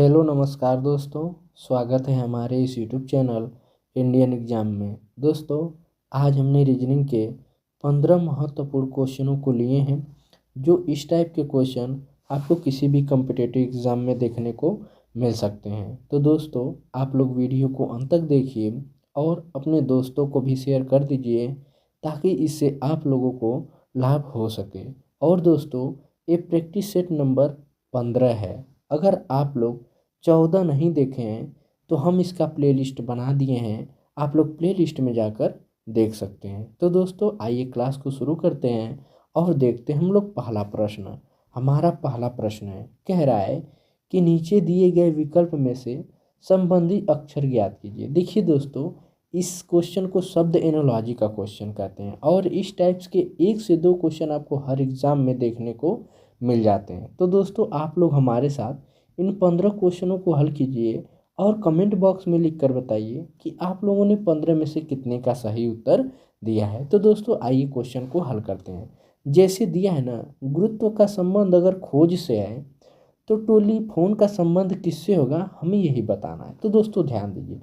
Hello नमस्कार दोस्तों। स्वागत है हमारे इस यूट्यूब चैनल इंडियन एग्जाम में। दोस्तों, आज हमने रीजनिंग के 15 महत्वपूर्ण क्वेश्चनों को लिए हैं, जो इस टाइप के क्वेश्चन आपको किसी भी कम्पिटिटिव एग्ज़ाम में देखने को मिल सकते हैं। तो दोस्तों, आप लोग वीडियो को अंत तक देखिए और अपने दोस्तों को भी शेयर कर दीजिए, ताकि इससे आप लोगों को लाभ हो सके। और दोस्तों, ये प्रैक्टिस सेट नंबर 15 है। अगर आप लोग 14 नहीं देखे हैं तो हम इसका प्लेलिस्ट बना दिए हैं, आप लोग प्लेलिस्ट में जाकर देख सकते हैं। तो दोस्तों, आइए क्लास को शुरू करते हैं और देखते हैं हम लोग पहला प्रश्न। हमारा पहला प्रश्न है, कह रहा है कि नीचे दिए गए विकल्प में से संबंधित अक्षर ज्ञात कीजिए। देखिए दोस्तों, इस क्वेश्चन को शब्द एनोलॉजी का क्वेश्चन कहते हैं और इस टाइप्स के 1 से 2 क्वेश्चन आपको हर एग्ज़ाम में देखने को मिल जाते हैं। तो दोस्तों, आप लोग हमारे साथ इन 15 क्वेश्चनों को हल कीजिए और कमेंट बॉक्स में लिख कर बताइए कि आप लोगों ने 15 में से कितने का सही उत्तर दिया है। तो दोस्तों, आइए क्वेश्चन को हल करते हैं। जैसे दिया है ना, गुरुत्व का संबंध अगर खोज से है तो टेलीफोन का संबंध किससे होगा, हमें यही बताना है। तो दोस्तों ध्यान दीजिए,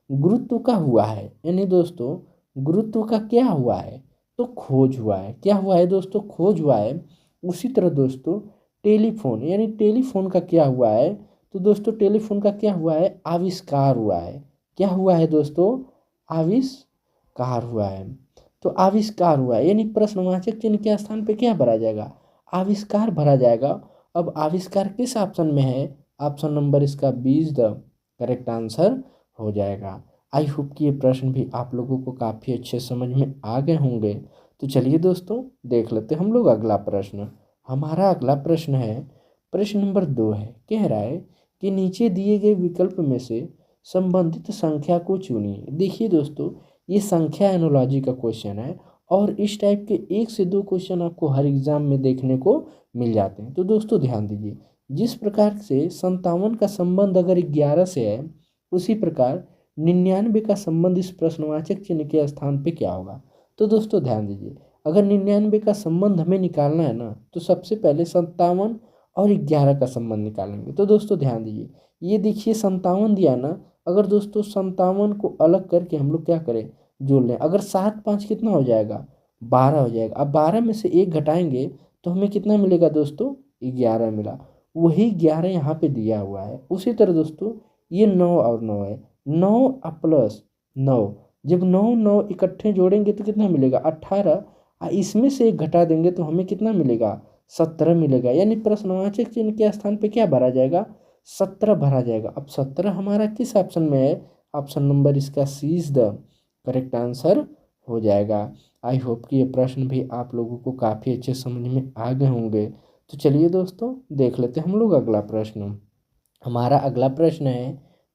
गुरुत्व का हुआ है, यानी दोस्तों गुरुत्व का क्या हुआ है, तो खोज हुआ है। क्या हुआ है दोस्तों, खोज हुआ है। उसी तरह दोस्तों टेलीफोन, यानी टेलीफोन का क्या हुआ है, तो दोस्तों टेलीफोन का क्या हुआ है, आविष्कार हुआ है। क्या हुआ है दोस्तों, आविष्कार हुआ है। तो आविष्कार हुआ है, यानी प्रश्नवाचक चिन्ह के स्थान पे क्या भरा जाएगा, आविष्कार भरा जाएगा। अब आविष्कार किस ऑप्शन में है, ऑप्शन नंबर इसका 20 द करेक्ट आंसर हो जाएगा। आई होप कि ये प्रश्न भी आप लोगों को काफ़ी अच्छे समझ में आ गए होंगे। तो चलिए दोस्तों, देख लेते हैं हम लोग अगला प्रश्न। हमारा अगला प्रश्न है, प्रश्न नंबर 2 है। कह रहा है कि नीचे दिए गए विकल्प में से संबंधित संख्या को चुनिए। देखिए दोस्तों, ये संख्या एनोलॉजी का क्वेश्चन है और इस टाइप के 1 से 2 क्वेश्चन आपको हर एग्जाम में देखने को मिल जाते हैं। तो दोस्तों ध्यान दीजिए, जिस प्रकार से 57 का संबंध अगर 11 से है, उसी प्रकार 99 का संबंध इस प्रश्नवाचक चिन्ह के स्थान पे क्या होगा। तो दोस्तों ध्यान दीजिए, अगर 99 का संबंध हमें निकालना है ना, तो सबसे पहले 57 और 11 का संबंध निकालेंगे। तो दोस्तों ध्यान दीजिए, ये देखिए 57 दिया ना, अगर दोस्तों 57 को अलग करके हम लोग क्या करें, जोड़ लें। अगर 7 5 कितना हो जाएगा, 12 हो जाएगा। अब 12 में से 1 घटाएंगे तो हमें कितना मिलेगा दोस्तों, 11 मिला। वही 11 यहाँ पे दिया हुआ है। उसी तरह दोस्तों ये 9 और 9 है, 9 प्लस 9, जब 9 9 इकट्ठे जोड़ेंगे तो कितना मिलेगा, 18। इसमें से 1 घटा देंगे तो हमें कितना मिलेगा, 17 मिलेगा। यानी प्रश्नवाचक चिन्ह के स्थान पे क्या भरा जाएगा, 17 भरा जाएगा। अब 17 हमारा किस ऑप्शन में है, ऑप्शन नंबर इसका सी इज द करेक्ट आंसर हो जाएगा। आई होप कि ये प्रश्न भी आप लोगों को काफ़ी अच्छे समझ में आ गए होंगे। तो चलिए दोस्तों, देख लेते हैं हम लोग अगला प्रश्न। हमारा अगला प्रश्न है,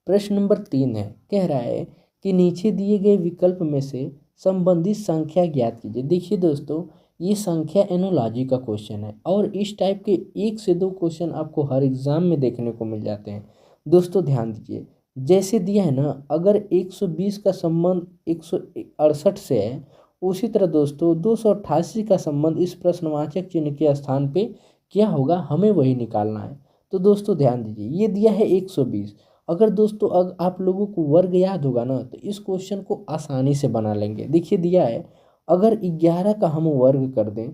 प्रश्न नंबर 3 है। कह रहा है कि नीचे दिए गए विकल्प में से संबंधित संख्या ज्ञात कीजिए। देखिए दोस्तों, ये संख्या एनोलॉजी का क्वेश्चन है और इस टाइप के 1 से 2 क्वेश्चन आपको हर एग्जाम में देखने को मिल जाते हैं। दोस्तों ध्यान दीजिए, जैसे दिया है ना, अगर 120 का संबंध 168 से है, उसी तरह दोस्तों 288 का संबंध इस प्रश्नवाचक चिन्ह के स्थान पे क्या होगा, हमें वही निकालना है। तो दोस्तों ध्यान दीजिए, ये दिया है 120। अगर दोस्तों आप लोगों को वर्ग याद होगा ना, तो इस क्वेश्चन को आसानी से बना लेंगे। देखिए दिया है, अगर 11 का हम वर्ग कर दें,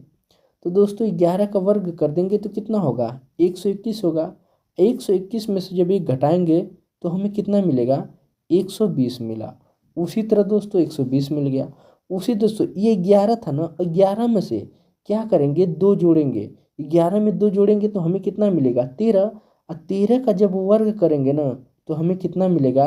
तो दोस्तों 11 का वर्ग कर देंगे तो कितना होगा, 121 होगा। 121 में से जब 1 घटाएंगे तो हमें कितना मिलेगा, 120 मिला। उसी तरह दोस्तों 120 मिल गया। उसी दोस्तों ये 11 था ना, 11 में से क्या करेंगे, 2 जोड़ेंगे। 11 में 2 जोड़ेंगे तो हमें कितना मिलेगा, 13। और 13 का जब वर्ग करेंगे ना, तो हमें कितना मिलेगा,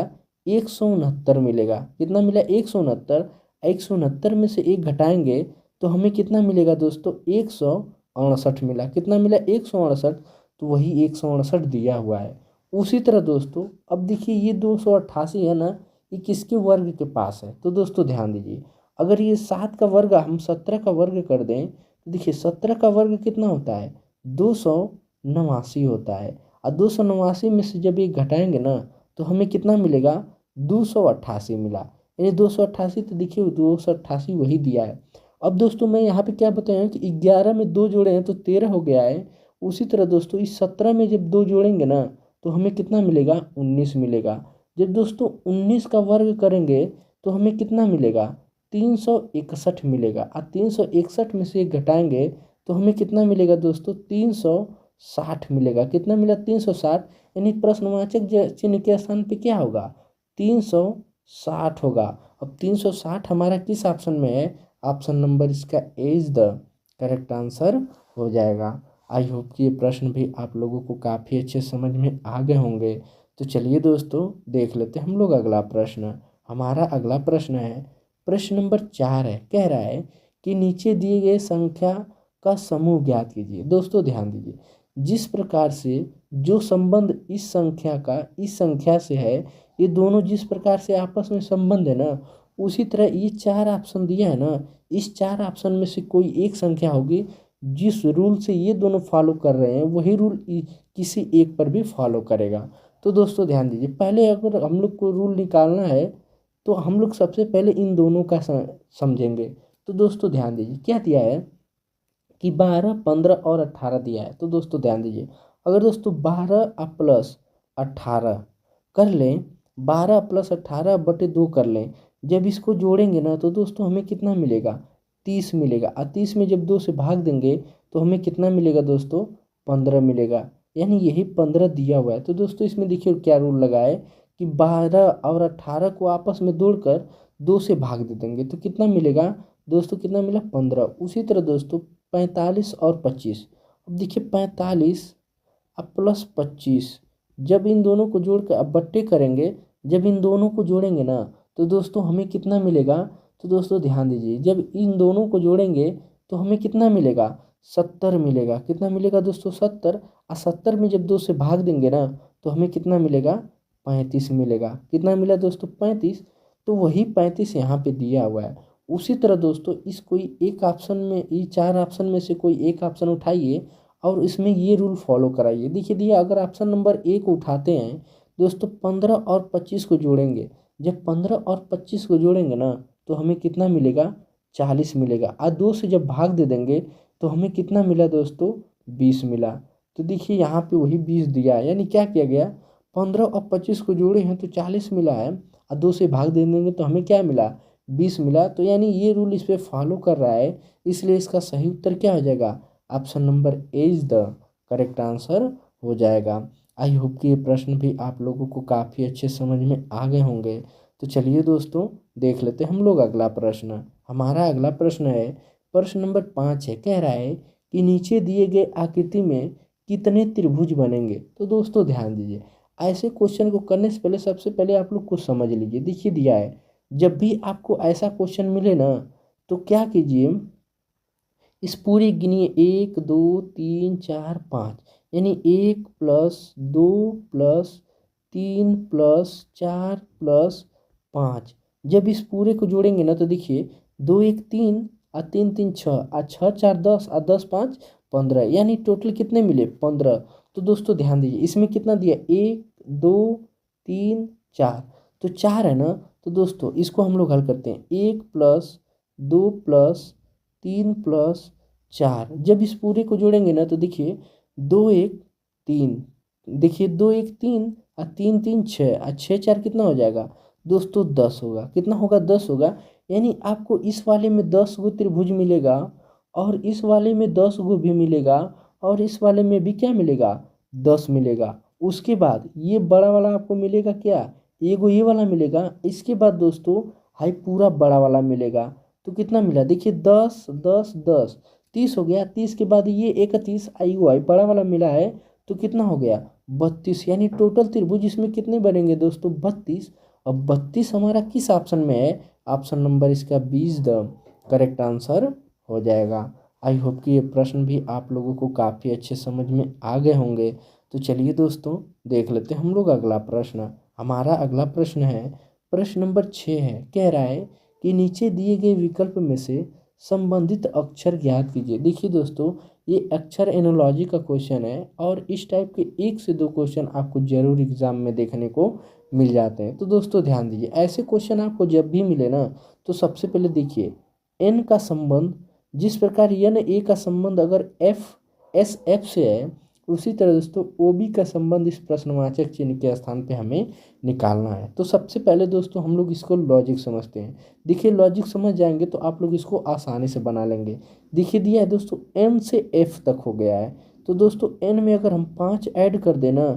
169 मिलेगा। कितना मिला, 169। 169 में से 1 घटाएंगे तो हमें कितना मिलेगा दोस्तों, 168 मिला। कितना मिला, 168। तो वही 168 दिया हुआ है। उसी तरह दोस्तों अब देखिए, ये 288 है ना, ये किसके वर्ग के पास है। तो दोस्तों ध्यान दीजिए, अगर ये 7 का वर्ग हम 17 का वर्ग कर दें, तो देखिए 17 का वर्ग कितना होता है, 289 होता है। और 289 में से जब ये घटाएंगे ना, तो हमें कितना मिलेगा, 288 मिला। यानी 288, तो देखिए 288 वही दिया है। अब दोस्तों मैं यहाँ पे क्या बताया कि 11 में 2 जोड़े हैं तो 13 हो गया है। उसी तरह दोस्तों इस 17 में जब 2 जोड़ेंगे ना, तो हमें कितना मिलेगा 19 मिलेगा। जब दोस्तों 19 का वर्ग करेंगे तो हमें कितना मिलेगा 361 मिलेगा। और 361 में से एक घटाएंगे तो हमें कितना मिलेगा दोस्तों 360 मिलेगा। कितना मिला 360, यानी प्रश्नवाचक चिन्ह के स्थान पे क्या होगा 360 होगा। अब 360 हमारा किस ऑप्शन में है, ऑप्शन नंबर इसका ए इज द करेक्ट आंसर हो जाएगा। आई होप कि ये प्रश्न भी आप लोगों को काफ़ी अच्छे समझ में आ गए होंगे। तो चलिए दोस्तों देख लेते हैं हम लोग अगला प्रश्न। हमारा अगला प्रश्न है प्रश्न नंबर 4 है, कह रहा है कि नीचे दिए गए संख्या का समूह ज्ञात कीजिए। दोस्तों ध्यान दीजिए, जिस प्रकार से जो संबंध इस संख्या का इस संख्या से है, ये दोनों जिस प्रकार से आपस में संबंध है ना, उसी तरह ये 4 ऑप्शन दिया है ना, इस 4 ऑप्शन में से कोई एक संख्या होगी जिस रूल से ये दोनों फॉलो कर रहे हैं, वही रूल किसी एक पर भी फॉलो करेगा। तो दोस्तों ध्यान दीजिए, पहले अगर हम लोग को रूल निकालना है तो हम लोग सबसे पहले इन दोनों का समझेंगे। तो दोस्तों ध्यान दीजिए क्या दिया है कि 12, 15 और 18 दिया है। तो दोस्तों ध्यान दीजिए, अगर दोस्तों 12 प्लस 18 कर लें, 12 प्लस 18 बटे 2 कर लें, जब इसको जोड़ेंगे ना तो दोस्तों हमें कितना मिलेगा 30 मिलेगा। और 30 में जब 2 से भाग देंगे तो हमें कितना मिलेगा दोस्तों 15 मिलेगा, यानी यही 15 दिया हुआ है। तो दोस्तों इसमें देखिए क्या रूल लगा है कि 12 और 18 को आपस में जोड़कर 2 से भाग दे देंगे तो कितना मिलेगा दोस्तों, कितना मिला 15। उसी तरह दोस्तों 45 और 25, अब देखिए 45 अब प्लस 25, जब इन दोनों को जोड़ कर अब बट्टे करेंगे, जब इन दोनों को जोड़ेंगे ना तो दोस्तों हमें कितना मिलेगा। तो दोस्तों ध्यान दीजिए, जब इन दोनों को जोड़ेंगे तो हमें कितना मिलेगा 70 मिलेगा। कितना मिलेगा दोस्तों 70, और 70 में जब 2 से भाग देंगे ना तो हमें कितना मिलेगा 35 मिलेगा। कितना मिला दोस्तों 35, तो वही 35 यहाँ पे दिया हुआ है। उसी तरह दोस्तों इस कोई एक ऑप्शन में, ये 4 ऑप्शन में से कोई एक ऑप्शन उठाइए और इसमें ये रूल फॉलो कराइए। देखिए दिया, अगर ऑप्शन नंबर ए को उठाते हैं दोस्तों 15 और 25 को जोड़ेंगे, जब 15 और 25 को जोड़ेंगे ना तो हमें कितना मिलेगा 40 मिलेगा। और 2 से जब भाग दे देंगे तो हमें कितना मिला दोस्तों 20 मिला। तो देखिए यहाँ पे वही 20 दिया है, यानी क्या किया गया 15 और 25 को जोड़े हैं तो 40 मिला है, और 2 से भाग दे देंगे तो हमें क्या मिला 20 मिला। तो यानी ये रूल इस पर फॉलो कर रहा है, इसलिए इसका सही उत्तर क्या हो जाएगा, option number A is the correct answer हो जाएगा। आई होप कि ये प्रश्न भी आप लोगों को काफ़ी अच्छे समझ में आ गए होंगे। तो चलिए दोस्तों देख लेते हैं हम लोग अगला प्रश्न। हमारा अगला प्रश्न है प्रश्न नंबर 5 है, कह रहा है कि नीचे दिए गए आकृति में कितने त्रिभुज बनेंगे। तो दोस्तों ध्यान दीजिए, ऐसे क्वेश्चन को करने से पहले सबसे पहले आप लोग कुछ समझ लीजिए। देखिए दिया है, जब भी आपको ऐसा क्वेश्चन मिले ना तो क्या कीजिए, इस पूरी गिनिए 1 2 3 4 5, यानी 1 प्लस 2 प्लस 3 प्लस 4 प्लस 5। जब इस पूरे को जोड़ेंगे ना तो देखिए 2 1 3 और 3 3 6 और 6 4 10 और 10 5 15, यानी टोटल कितने मिले 15। तो दोस्तों ध्यान दीजिए, इसमें कितना दिया 1 2 3 4, तो 4 है ना। तो दोस्तों इसको हम लोग हल करते हैं, 1 प्लस 2 प्लस 3 प्लस 4, जब इस पूरे को जोड़ेंगे ना तो देखिए 2 1 3, देखिए 2 1 3 और 3 3 6 और 6 4 कितना हो जाएगा दोस्तों 10 होगा। कितना होगा 10 होगा, यानी आपको इस वाले में 10 गो त्रिभुज मिलेगा और इस वाले में 10 गो भी मिलेगा और इस वाले में भी क्या मिलेगा 10 मिलेगा। उसके बाद ये बड़ा वाला आपको मिलेगा क्या, एगो ये वाला मिलेगा। इसके बाद दोस्तों हाई पूरा बड़ा वाला मिलेगा। तो कितना मिला देखिए 10 10 10 30 हो गया। 30 के बाद ये 31 आई हुआ बड़ा वाला मिला है तो कितना हो गया 32, यानी टोटल त्रिभुज इसमें कितने बनेंगे दोस्तों 32। अब 32 हमारा किस ऑप्शन में है, ऑप्शन नंबर इसका 20 द करेक्ट आंसर हो जाएगा। आई होप कि ये प्रश्न भी आप लोगों को काफ़ी अच्छे समझ में आ गए होंगे। तो चलिए दोस्तों देख लेते हैं हम लोग अगला प्रश्न। हमारा अगला प्रश्न है प्रश्न नंबर 6 है, कह रहा है कि नीचे दिए गए विकल्प में से संबंधित अक्षर ज्ञात कीजिए। देखिए दोस्तों ये अक्षर एनोलॉजी का क्वेश्चन है और इस टाइप के 1 से 2 क्वेश्चन आपको जरूर एग्जाम में देखने को मिल जाते हैं। तो दोस्तों ध्यान दीजिए, ऐसे क्वेश्चन आपको जब भी मिले ना तो सबसे पहले देखिए एन का संबंध, जिस प्रकार एन ए का संबंध अगर एफ एस एफ से है उसी तरह दोस्तों ओबी का संबंध इस प्रश्नवाचक चिन्ह के स्थान पे हमें निकालना है। तो सबसे पहले दोस्तों हम लोग इसको लॉजिक समझते हैं। देखिए लॉजिक समझ जाएंगे तो आप लोग इसको आसानी से बना लेंगे। देखिए दिया है दोस्तों एन से एफ तक हो गया है, तो दोस्तों एन में अगर हम 5 ऐड कर देना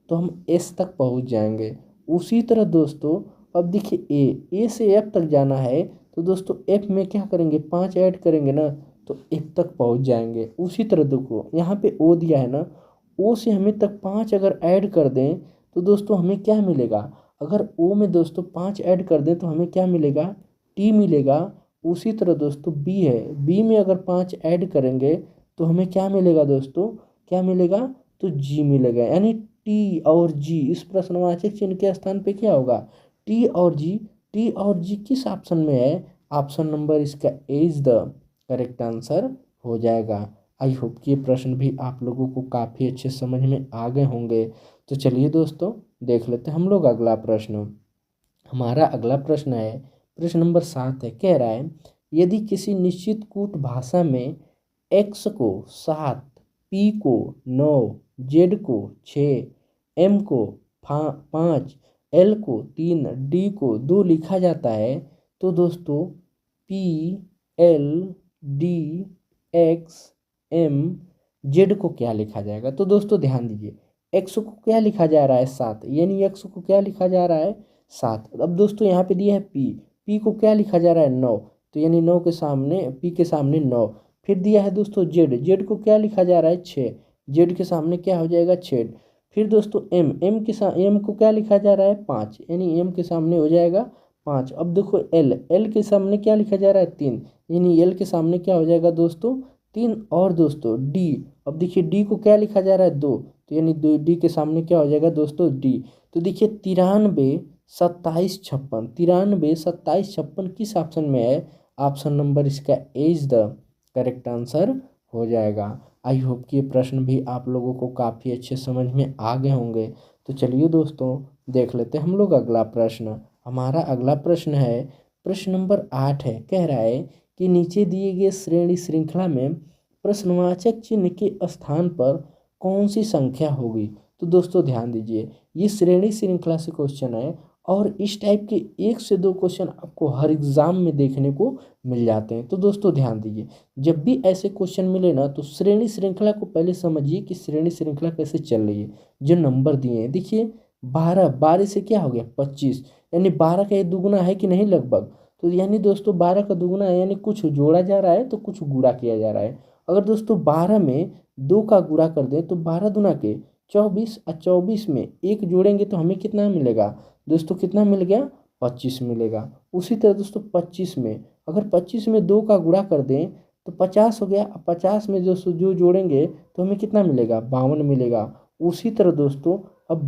तो हम एस तक पहुंच जाएंगे। उसी तरह दोस्तों अब देखिए ए से एफ तक जाना है, तो दोस्तों एफ में क्या करेंगे 5 ऐड करेंगे ना तो एफ तक पहुंच जाएंगे। उसी तरह देखो यहाँ पे ओ दिया है ना, ओ से हमें तक 5 अगर ऐड कर दें तो दोस्तों हमें क्या मिलेगा, अगर ओ में दोस्तों 5 ऐड कर दें तो हमें क्या मिलेगा, टी मिलेगा। उसी तरह दोस्तों बी है, बी में अगर 5 ऐड करेंगे तो हमें क्या मिलेगा दोस्तों, क्या मिलेगा, तो जी मिलेगा। यानी टी और जी इस प्रश्नवाचक चिन्ह के स्थान पे क्या होगा, टी और जी। टी और जी किस ऑप्शन में है, ऑप्शन नंबर इसका ए इज द करेक्ट आंसर हो जाएगा। आई होप कि ये प्रश्न भी आप लोगों को काफ़ी अच्छे समझ में आ गए होंगे। तो चलिए दोस्तों देख लेते हैं हम लोग अगला प्रश्न। हमारा अगला प्रश्न है प्रश्न नंबर 7 है, कह रहा है यदि किसी निश्चित कूट भाषा में एक्स को 7, पी को 9, जेड को 6, एम को 5, एल को 3, डी को 2 लिखा जाता है, तो दोस्तों P, L, D, X, M, Z को क्या लिखा जाएगा। तो दोस्तों ध्यान दीजिए एक्स को क्या लिखा जा रहा है 7, यानी एक्स को क्या लिखा जा रहा है 7। अब दोस्तों यहाँ पे दिया है पी को क्या लिखा जा रहा है 9, तो यानी 9 के सामने पी के सामने 9। फिर दिया है दोस्तों जेड को क्या लिखा जा रहा है 6, जेड के सामने क्या हो जाएगा 6। फिर दोस्तों एम को क्या लिखा जा रहा है 5, यानी एम के सामने हो जाएगा 5। अब देखो एल के सामने क्या लिखा जा रहा है 3, यानी एल के सामने क्या हो जाएगा दोस्तों 3। और दोस्तों डी, अब देखिए डी को क्या लिखा जा रहा है 2, तो यानी डी के सामने क्या हो जाएगा दोस्तों डी। तो देखिए 93, 27, 56, 93, 27, 56 किस ऑप्शन में है, ऑप्शन नंबर इसका ए इज द करेक्ट आंसर हो जाएगा। आई होप कि ये प्रश्न भी आप लोगों को काफ़ी अच्छे समझ में आ गए होंगे। तो चलिए दोस्तों देख लेते हैं हम लोग अगला प्रश्न। हमारा अगला प्रश्न है प्रश्न नंबर 8 है, कह रहा है कि नीचे दिए गए श्रेणी श्रृंखला में प्रश्नवाचक चिन्ह के स्थान पर कौन सी संख्या होगी। तो दोस्तों ध्यान दीजिए ये श्रेणी श्रृंखला से क्वेश्चन है और इस टाइप के 1 से 2 क्वेश्चन आपको हर एग्जाम में देखने को मिल जाते हैं। तो दोस्तों ध्यान दीजिए जब भी ऐसे क्वेश्चन मिले ना तो श्रेणी श्रृंखला को पहले समझिए कि श्रेणी श्रृंखला कैसे चल रही है। जो नंबर दिए हैं देखिए 12 से क्या हो गया 25, यानी 12 का ये दुगुना है कि नहीं लगभग। तो यानी दोस्तों 12 का दुगुना है, यानी कुछ जोड़ा जा रहा है तो कुछ गुणा किया जा रहा है। अगर दोस्तों 12 में 2 का गुणा कर दें तो 12 दूना के 24, और 24 में 1 जोड़ेंगे तो हमें कितना मिलेगा दोस्तों, कितना मिल गया 25 मिलेगा। उसी तरह दोस्तों 25 में अगर 25 में 2 का गुणा कर दें तो 50 हो गया। 50 में जो जोड़ेंगे तो हमें कितना मिलेगा 52 मिलेगा। उसी तरह दोस्तों अब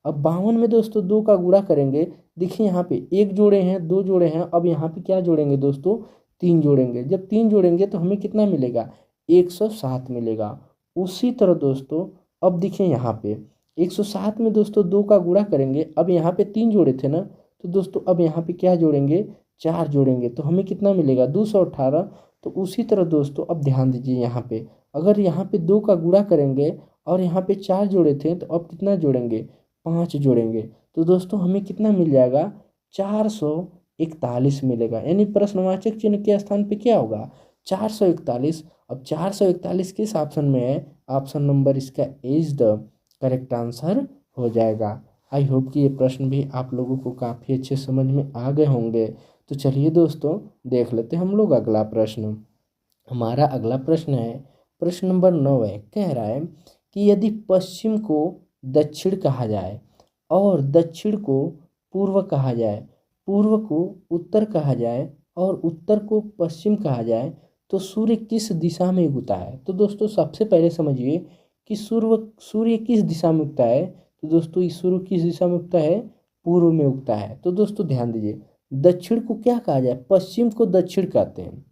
52 में दोस्तों 2 का गुणा करेंगे, देखिए यहाँ पे 1 जोड़े हैं 2 जोड़े हैं, अब यहाँ पे क्या जोड़ेंगे दोस्तों 3 जोड़ेंगे। जब 3 जोड़ेंगे तो हमें कितना मिलेगा 107 मिलेगा। उसी तरह दोस्तों अब देखिए यहाँ पे 107 में दोस्तों 2 का गुणा करेंगे, अब यहाँ पे 3 जोड़े थे ना, तो दोस्तों अब यहाँ पे क्या जोड़ेंगे 4 जोड़ेंगे तो हमें कितना मिलेगा 218। तो उसी तरह दोस्तों अब ध्यान दीजिए यहाँ पे अगर यहाँ पे 2 का गुणा करेंगे और यहाँ पे 4 जोड़े थे तो अब कितना जोड़ेंगे 5 जोड़ेंगे, तो दोस्तों हमें कितना मिल जाएगा 441 मिलेगा। यानी प्रश्नवाचक चिन्ह के स्थान पे क्या होगा 441। अब 441 किस ऑप्शन में है, ऑप्शन नंबर इसका ए इज द करेक्ट आंसर हो जाएगा। आई होप कि ये प्रश्न भी आप लोगों को काफ़ी अच्छे समझ में आ गए होंगे। तो चलिए दोस्तों देख लेते हैं हम लोग अगला प्रश्न। हमारा अगला प्रश्न है प्रश्न नंबर 9 है, कह रहा है कि यदि पश्चिम को दक्षिण कहा जाए और दक्षिण को पूर्व कहा जाए, पूर्व को उत्तर कहा जाए और उत्तर को पश्चिम कहा जाए तो सूर्य किस दिशा में उगता है। तो दोस्तों सबसे पहले समझिए कि सूर्य किस दिशा में उगता है। तो दोस्तों इस सूर्य किस दिशा में उगता है, पूर्व में उगता है। तो दोस्तों ध्यान दीजिए दक्षिण को क्या कहा जाए, पश्चिम को दक्षिण कहते हैं,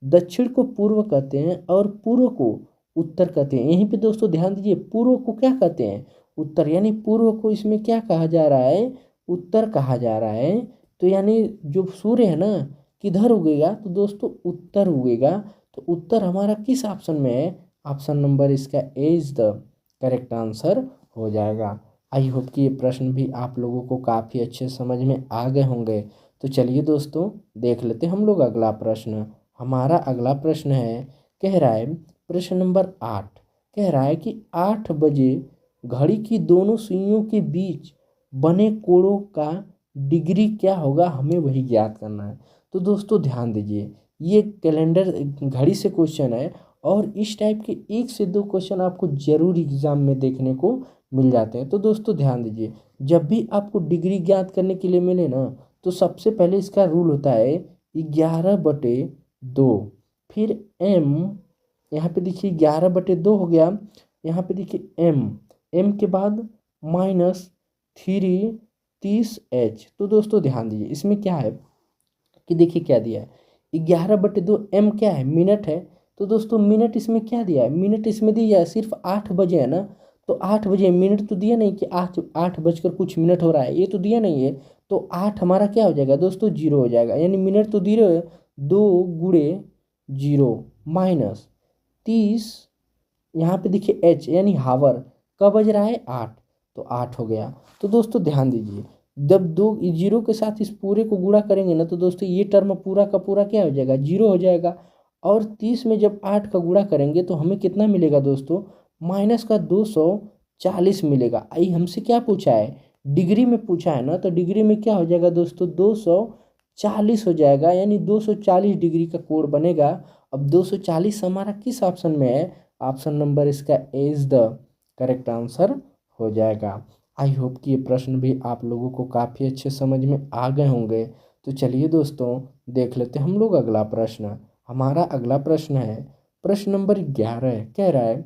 दक्षिण को पूर्व कहते हैं और पूर्व को उत्तर कहते हैं। यहीं पे दोस्तों ध्यान दीजिए पूर्व को क्या कहते हैं उत्तर, यानी पूर्व को इसमें क्या कहा जा रहा है उत्तर कहा जा रहा है। तो यानी जो सूर्य है ना किधर उगेगा, तो दोस्तों उत्तर उगेगा। तो उत्तर हमारा किस ऑप्शन में है, ऑप्शन नंबर इसका ए इज द करेक्ट आंसर हो जाएगा। आई होप कि ये प्रश्न भी आप लोगों को काफ़ी अच्छे समझ में आ गए होंगे। तो चलिए दोस्तों देख लेते हम लोग अगला प्रश्न। हमारा अगला प्रश्न है, कह रहा है प्रश्न नंबर 8, कह रहा है कि 8 बजे घड़ी की दोनों सुइयों के बीच बने कोणों का डिग्री क्या होगा, हमें वही ज्ञात करना है। तो दोस्तों ध्यान दीजिए, ये कैलेंडर घड़ी से क्वेश्चन है और इस टाइप के 1 से 2 क्वेश्चन आपको जरूर एग्जाम में देखने को मिल जाते हैं। तो दोस्तों ध्यान दीजिए, जब भी आपको डिग्री ज्ञात करने के लिए मिले ना, तो सबसे पहले इसका रूल होता है 11/2, फिर m, यहाँ पे देखिए 11/2 हो गया, यहाँ पे देखिए m के बाद -3 30h। तो दोस्तों ध्यान दीजिए, इसमें क्या है कि देखिए क्या दिया है, 11/2 m क्या है, मिनट है। तो दोस्तों मिनट इसमें क्या दिया है, मिनट इसमें दिया है सिर्फ 8 बजे है ना। तो 8 बजे मिनट तो दिया नहीं कि 8 बजकर कुछ मिनट हो रहा है, ये तो दिया नहीं है। तो 8 हमारा क्या हो जाएगा दोस्तों, 0 हो जाएगा, यानी मिनट तो 0 है। 2 गुणे 0 -30, यहाँ पे देखिए h यानी हावर, कब बज रहा है 8, तो 8 हो गया। तो दोस्तों ध्यान दीजिए, जब 2 जीरो के साथ इस पूरे को गुणा करेंगे ना, तो दोस्तों ये टर्म पूरा का पूरा क्या हो जाएगा, 0 हो जाएगा। और 30 में जब 8 का गुणा करेंगे तो हमें कितना मिलेगा दोस्तों, -240 मिलेगा। आई हमसे क्या पूछा है, डिग्री में पूछा है ना, तो डिग्री में क्या हो जाएगा दोस्तों, 240 हो जाएगा, यानी 240 डिग्री का कोण बनेगा। अब 240 हमारा किस ऑप्शन में है, ऑप्शन नंबर इसका ए इज द करेक्ट आंसर हो जाएगा। आई होप कि ये प्रश्न भी आप लोगों को काफ़ी अच्छे समझ में आ गए होंगे। तो चलिए दोस्तों देख लेते हम लोग अगला प्रश्न। हमारा अगला प्रश्न है प्रश्न नंबर 11, कह रहा है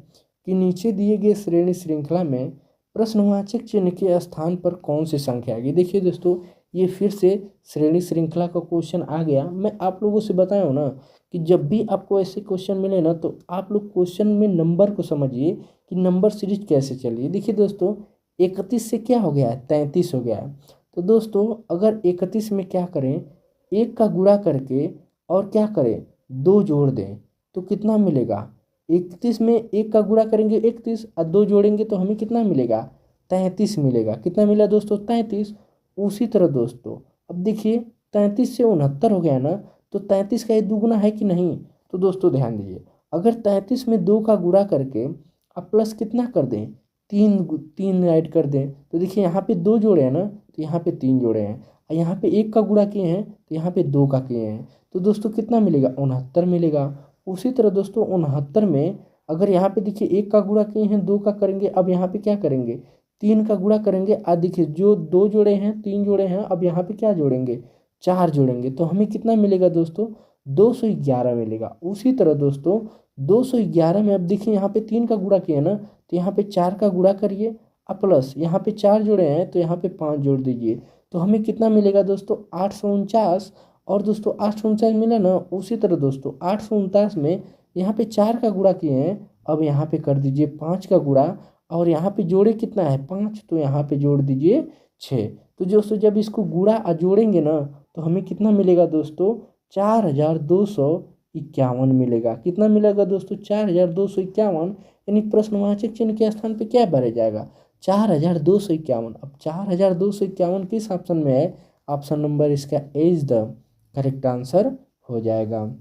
कि नीचे दिए गए श्रेणी श्रृंखला में प्रश्नवाचक चिन्ह के स्थान पर कौन सी संख्या आएगी। देखिए दोस्तों, ये फिर से श्रेणी श्रृंखला का क्वेश्चन आ गया। मैं आप लोगों से बताया हूँ ना कि जब भी आपको ऐसे क्वेश्चन मिले ना, तो आप लोग क्वेश्चन में नंबर को समझिए कि नंबर सीरीज कैसे चलिए। देखिए दोस्तों, 31 से क्या हो गया है, 33 हो गया है। तो दोस्तों अगर 31 में क्या करें, 1 का गुणा करके और क्या करें, 2 जोड़ दें, तो कितना मिलेगा, 31 में 1 का गुणा करेंगे 31 और 2 जोड़ेंगे तो हमें कितना मिलेगा, 33 मिलेगा। कितना मिला दोस्तों, 33। उसी तरह दोस्तों अब देखिए 33 से 69 हो गया ना, तो 33 का ये दुगुना है कि नहीं। तो दोस्तों ध्यान दीजिए, अगर 33 में 2 का गुणा करके अब प्लस कितना कर दें, 3 ऐड कर दें, तो देखिए यहाँ पे 2 जोड़े हैं ना, तो यहाँ पे 3 जोड़े हैं, और यहाँ पे 1 का गुणा किए हैं तो यहाँ पे 2 का किए हैं। तो दोस्तों कितना मिलेगा, 69 मिलेगा। उसी तरह दोस्तों 69 में अगर यहाँ पे देखिए 1 का गुणा किए हैं, 2 का करेंगे, अब यहाँ पे क्या करेंगे, 3 का गुणा करेंगे। अब देखिए जो 2 जोड़े हैं 3 जोड़े हैं, अब यहाँ पे क्या जोड़ेंगे, 4 जोड़ेंगे, तो हमें कितना मिलेगा दोस्तों, 211 मिलेगा। उसी तरह दोस्तों 211 में अब देखिए यहाँ पे 3 का गुणा किया ना, तो यहाँ पे 4 का गुणा करिए, अब प्लस यहाँ पे 4 जोड़े हैं तो यहाँ पे 5 जोड़ दीजिए, तो हमें कितना मिलेगा दोस्तों, 849। और दोस्तों 849 मिला ना। उसी तरह दोस्तों 849 में यहाँ पे 4 का गुणा किए हैं, अब यहाँ पे कर दीजिए 5 का गुणा, और यहाँ पे जोड़े कितना है, 5, तो यहाँ पे जोड़ दीजिए 6। तो दोस्तों जब इसको गुणा और जोड़ेंगे ना, तो हमें कितना मिलेगा दोस्तों, 4251 मिलेगा। कितना मिलेगा दोस्तों, 4251, यानी प्रश्नवाचक चिन्ह के स्थान पे क्या भरे जाएगा, 4251। अब 4251 किस ऑप्शन में है, ऑप्शन नंबर इसका ए इज द करेक्ट आंसर हो जाएगा।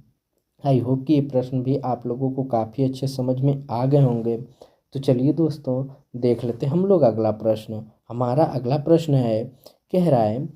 आई होप कि ये प्रश्न भी आप लोगों को काफ़ी अच्छे समझ में आ गए होंगे। तो चलिए दोस्तों देख लेते हम लोग अगला प्रश्न। हमारा अगला प्रश्न है, कह रहा है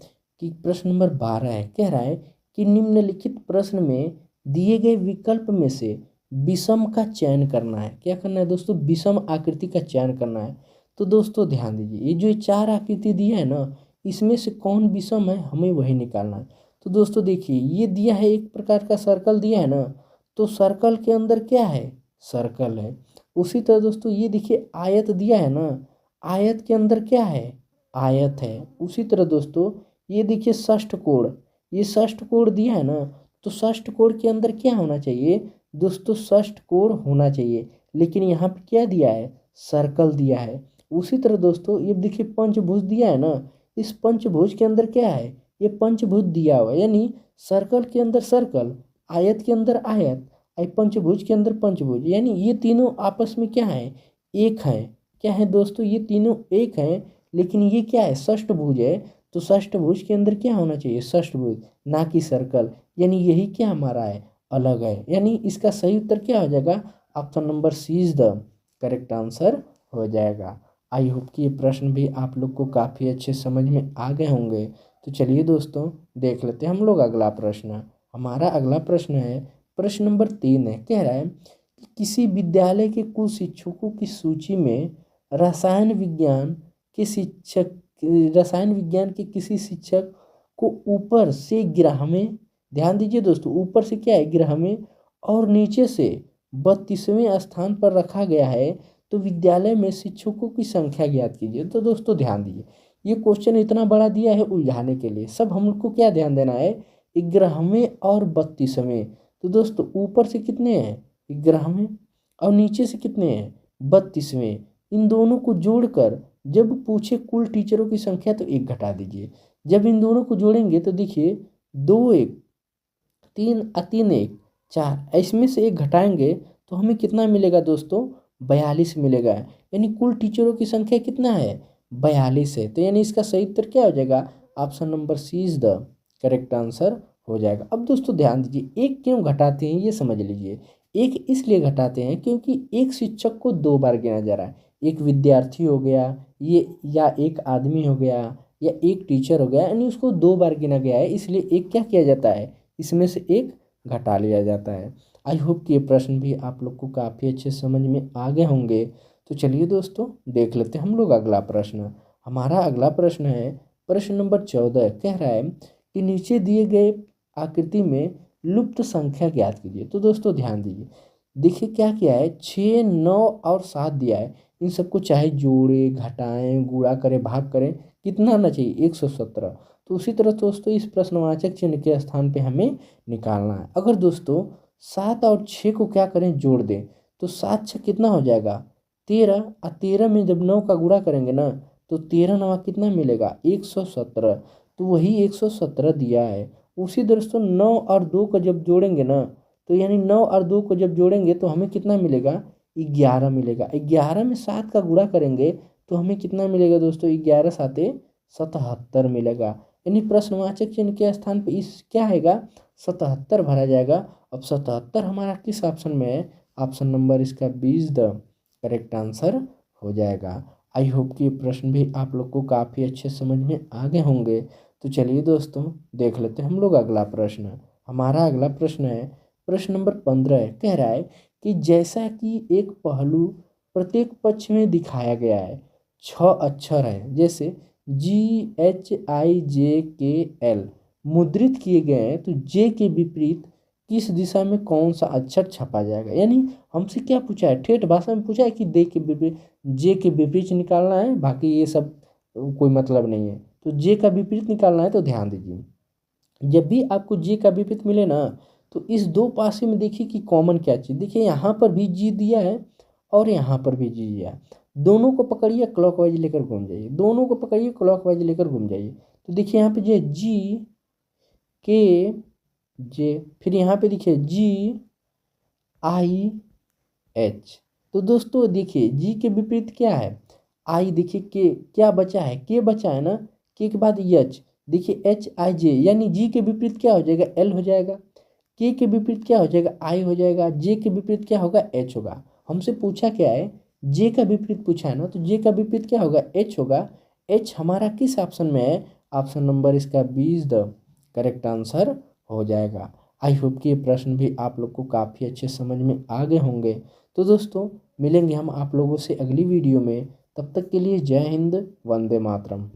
कि प्रश्न नंबर 12 है, कह रहा है कि निम्नलिखित प्रश्न में दिए गए विकल्प में से विषम का चयन करना है। क्या करना है दोस्तों, विषम आकृति का चयन करना है। तो दोस्तों ध्यान दीजिए, ये जो 4 आकृति दी है ना, इसमें से कौन विषम है, हमें वही निकालना है। तो दोस्तों देखिए, ये दिया है एक प्रकार का सर्कल दिया है ना, तो सर्कल के अंदर क्या है, सर्कल है। उसी तरह दोस्तों ये देखिए आयत दिया है ना, आयत के अंदर क्या है, आयत है। उसी तरह दोस्तों ये देखिए षष्ठकोण, ये षष्ठकोण दिया है ना, तो षष्ठकोण के अंदर क्या होना चाहिए दोस्तों, षष्ठकोण होना चाहिए। लेकिन यहाँ पे क्या दिया है, सर्कल दिया है। उसी तरह दोस्तों ये देखिए पंचभुज दिया है ना, इस पंचभुज के अंदर क्या है, ये पंचभुज दिया हुआ है, यानी सर्कल के अंदर सर्कल, आयत के अंदर आयत, पंचभुज के अंदर पंचभुज, यानी ये तीनों आपस में क्या है, एक है। क्या है दोस्तों, ये तीनों एक हैं, लेकिन ये क्या है, षष्ठभुज है। तो षष्ठभुज के अंदर क्या होना चाहिए, षष्ठभुज, ना कि सर्कल। यानी यही क्या हमारा है, अलग है। यानी इसका सही उत्तर क्या हो जाएगा, option number C is the correct answer हो जाएगा। आई होप कि ये प्रश्न भी आप लोग को काफ़ी अच्छे समझ में आ गए होंगे। तो चलिए दोस्तों, देख लेते हैं हम लोग अगला प्रश्न। हमारा अगला प्रश्न है, प्रश्न नंबर 3 है। कह रहा है कि किसी विद्यालय के कुल शिक्षकों की सूची में रसायन विज्ञान के शिक्षक रसायन विज्ञान के किसी शिक्षक को ऊपर से 11वें, ध्यान दीजिए दोस्तों, ऊपर से क्या है 11वें और नीचे से 32वें स्थान पर रखा गया है। तो विद्यालय में शिक्षकों की संख्या ज्ञात कीजिए। तो दोस्तों ध्यान दीजिए, ये क्वेश्चन इतना बड़ा दिया है उलझाने के लिए। सब हम लोग को क्या ध्यान देना है, 11वें और 32वें। तो दोस्तों ऊपर से कितने हैं, 11वें, और नीचे से कितने हैं, 32वें। इन दोनों को जोड़कर जब पूछे कुल टीचरों की संख्या तो 1 घटा दीजिए। जब इन दोनों को जोड़ेंगे तो देखिए 2 1 3 3 1 4, इसमें से 1 घटाएंगे तो हमें कितना मिलेगा दोस्तों, 42 मिलेगा। यानी कुल टीचरों की संख्या कितना है, 42 है। तो यानी इसका सही उत्तर क्या हो जाएगा, option number C is the correct answer हो जाएगा। अब दोस्तों ध्यान दीजिए, 1 क्यों घटाते हैं ये समझ लीजिए। 1 इसलिए घटाते हैं क्योंकि एक शिक्षक को 2 बार गिना जा रहा है। एक विद्यार्थी हो गया ये, या एक आदमी हो गया, या एक टीचर हो गया, यानी उसको 2 बार गिना गया है, इसलिए एक क्या किया जाता है, इसमें से 1 घटा लिया जाता है। आई होप कि ये प्रश्न भी आप लोग को काफ़ी अच्छे समझ में आ गए होंगे। तो चलिए दोस्तों, देख लेते हैं हम लोग अगला प्रश्न। हमारा अगला प्रश्न है, प्रश्न नंबर 14 कह रहा है कि नीचे दिए गए आकृति में लुप्त संख्या ज्ञात कीजिए। तो दोस्तों ध्यान दीजिए, देखिए क्या किया है, 6 9 और 7 दिया है। इन सबको चाहे जोड़े, घटाएं, गुणा करें, भाग करें, कितना आना चाहिए, 117। तो उसी तरह दोस्तों इस प्रश्नवाचक चिन्ह के स्थान पे हमें निकालना है। अगर दोस्तों 7 और 6 को क्या करें, जोड़ दें, तो 7 6 कितना हो जाएगा, 13, और 13 में जब 9 का गुणा करेंगे ना, तो 13 9 कितना मिलेगा, 117। तो वही 117 दिया है। उसी दोस्तों 9 और 2 को जब जोड़ेंगे ना, तो यानी 9 और 2 को जब जोड़ेंगे तो हमें कितना मिलेगा, 11 मिलेगा। 11 में 7 का गुणा करेंगे तो हमें कितना मिलेगा दोस्तों, 11 7 77 मिलेगा। यानी प्रश्नवाचक चिन्ह के स्थान पे इस क्या आएगा, 77 भरा जाएगा। अब 77 हमारा किस ऑप्शन में है, ऑप्शन नंबर इसका 20 द करेक्ट आंसर हो जाएगा। आई होप कि ये प्रश्न भी आप लोग को काफ़ी अच्छे समझ में आ गए होंगे। तो चलिए दोस्तों, देख लेते हैं हम लोग अगला प्रश्न। हमारा अगला प्रश्न है, प्रश्न नंबर 15 है। कह रहा है कि जैसा कि एक पहलू प्रत्येक पक्ष में दिखाया गया है, 6 अक्षर हैं, जैसे GHIJKL मुद्रित किए गए हैं, तो जे के विपरीत किस दिशा में कौन सा अक्षर छपा जाएगा। यानी हमसे क्या पूछा है, ठेठ भाषा में पूछा है कि दे के विपरीत, जे के विपरीत निकालना है, बाकी ये सब कोई मतलब नहीं है। तो जे का विपरीत निकालना है। तो ध्यान दीजिए, जब भी आपको जे का विपरीत मिले ना, तो इस दो पासे में देखिए कि कॉमन क्या चीज़, देखिए यहाँ पर भी जी दिया है और यहाँ पर भी जी दिया है। दोनों को पकड़िए, क्लॉकवाइज लेकर घूम जाइए, दोनों को पकड़िए, क्लॉकवाइज लेकर घूम जाइए। तो देखिए यहाँ पे जो है GKJ, फिर यहाँ पे देखिए GIH। तो दोस्तों देखिए जी के विपरीत क्या है, आई, देखिए के क्या बचा है, के बचा है ना, के के बाद एच, देखिए HIJ, यानी जी के विपरीत क्या हो जाएगा, L हो जाएगा। के विपरीत क्या हो जाएगा, आई हो जाएगा। जे के विपरीत क्या होगा, एच होगा। हमसे पूछा क्या है, जे का विपरीत पूछा है ना, तो जे का विपरीत क्या होगा, एच होगा। एच हमारा किस ऑप्शन में है, ऑप्शन नंबर इसका 20 द करेक्ट आंसर हो जाएगा। आई होप कि ये प्रश्न भी आप लोग को काफ़ी अच्छे समझ में आ गए होंगे। तो दोस्तों मिलेंगे हम आप लोगों से अगली वीडियो में, तब तक के लिए जय हिंद, वंदे मातरम।